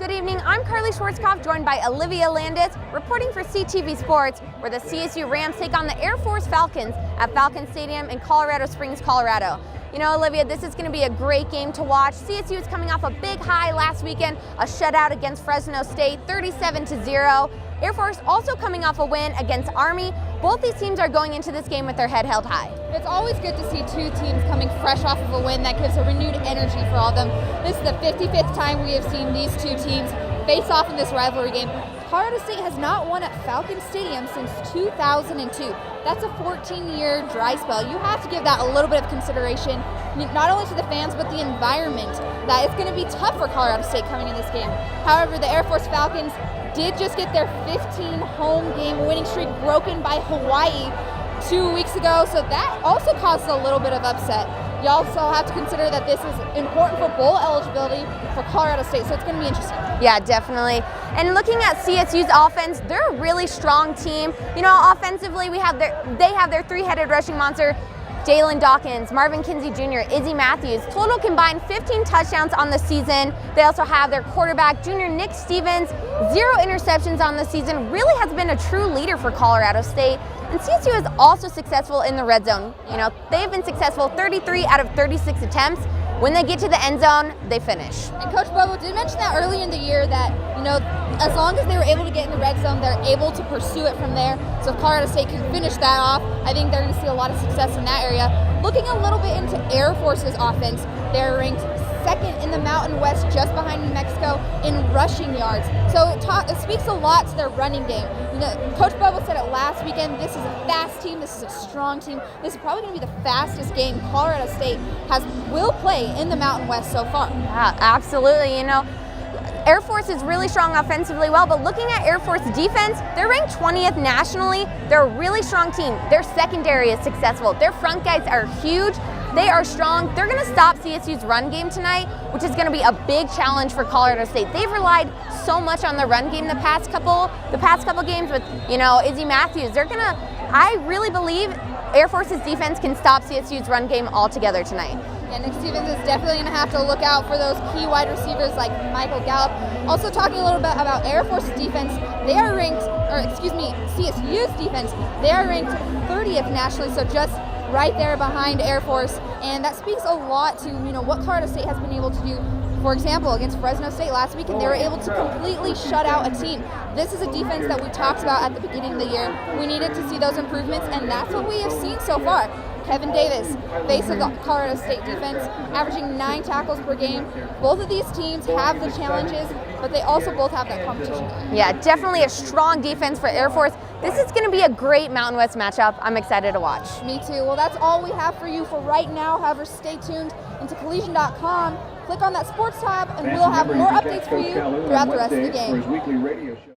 Good evening, I'm Karlee Schwartzkopf, joined by Olivia Landis, reporting for CTV Sports, where the CSU Rams take on the Air Force Falcons at Falcon Stadium in Colorado Springs, Colorado. You know, Olivia, this is going to be a great game to watch. CSU is coming off a big high last weekend, a shutout against Fresno State, 37-0. Air Force also coming off a win against Army. Both these teams are going into this game with their head held high. It's always good to see two teams coming fresh off of a win. That gives a renewed energy for all of them. This is the 55th time we have seen these two teams face off in this rivalry game. Colorado State has not won at Falcon Stadium since 2002. That's a 14-year dry spell. You have to give that a little bit of consideration, not only to the fans, but the environment, that it's going to be tough for Colorado State coming in this game. However, the Air Force Falcons did just get their 15 home game winning streak broken by Hawaii 2 weeks ago, so that also caused a little bit of upset. You also have to consider that this is important for bowl eligibility for Colorado State, so it's going to be interesting. Yeah, definitely. And looking at CSU's offense, they're a really strong team. You know, offensively, they have their three-headed rushing monster, Jalen Dawkins, Marvin Kinsey Jr., Izzy Matthews. Total combined 15 touchdowns on the season. They also have their quarterback, junior Nick Stevens, 0 interceptions on the season. Really has been a true leader for Colorado State. And CSU is also successful in the red zone. You know, they've been successful 33 out of 36 attempts. When they get to the end zone, they finish. And Coach Bobo did mention that early in the year that, you know, as long as they were able to get in the red zone, they're able to pursue it from there. So if Colorado State can finish that off, I think they're going to see a lot of success in that area. Looking a little bit into Air Force's offense, they're ranked second in the Mountain West, just behind New Mexico, in rushing yards. So it speaks a lot to their running game. You know, Coach Bobo said it last weekend, this is a fast team, this is a strong team. This is probably going to be the fastest game Colorado State will play in the Mountain West so far. Yeah, absolutely. You know, Air Force is really strong offensively well, but looking at Air Force defense, they're ranked 20th nationally. They're a really strong team. Their secondary is successful. Their front guys are huge. They are strong. They're going to stop CSU's run game tonight, which is going to be a big challenge for Colorado State. They've relied so much on the run game the past couple games with, you know, Izzy Matthews. I really believe Air Force's defense can stop CSU's run game altogether tonight. Yeah, Nick Stevens is definitely going to have to look out for those key wide receivers like Michael Gallup. Also talking a little bit about Air Force's defense, they are ranked, CSU's defense, they are ranked 30th nationally, so just right there behind Air Force, and that speaks a lot to, you know, what Colorado State has been able to do. For example, against Fresno State last weekend, they were able to completely shut out a team. This is a defense that we talked about at the beginning of the year. We needed to see those improvements, and that's what we have seen so far. Kevin Davis, face of the Colorado State defense, averaging 9 tackles per game. Both of these teams have the challenges, but they also both have that competition. Yeah, definitely a strong defense for Air Force. This is going to be a great Mountain West matchup. I'm excited to watch. Me too. Well, that's all we have for you for right now. However, stay tuned into collegian.com. Click on that sports tab, and we'll have more updates for you throughout the rest of the game.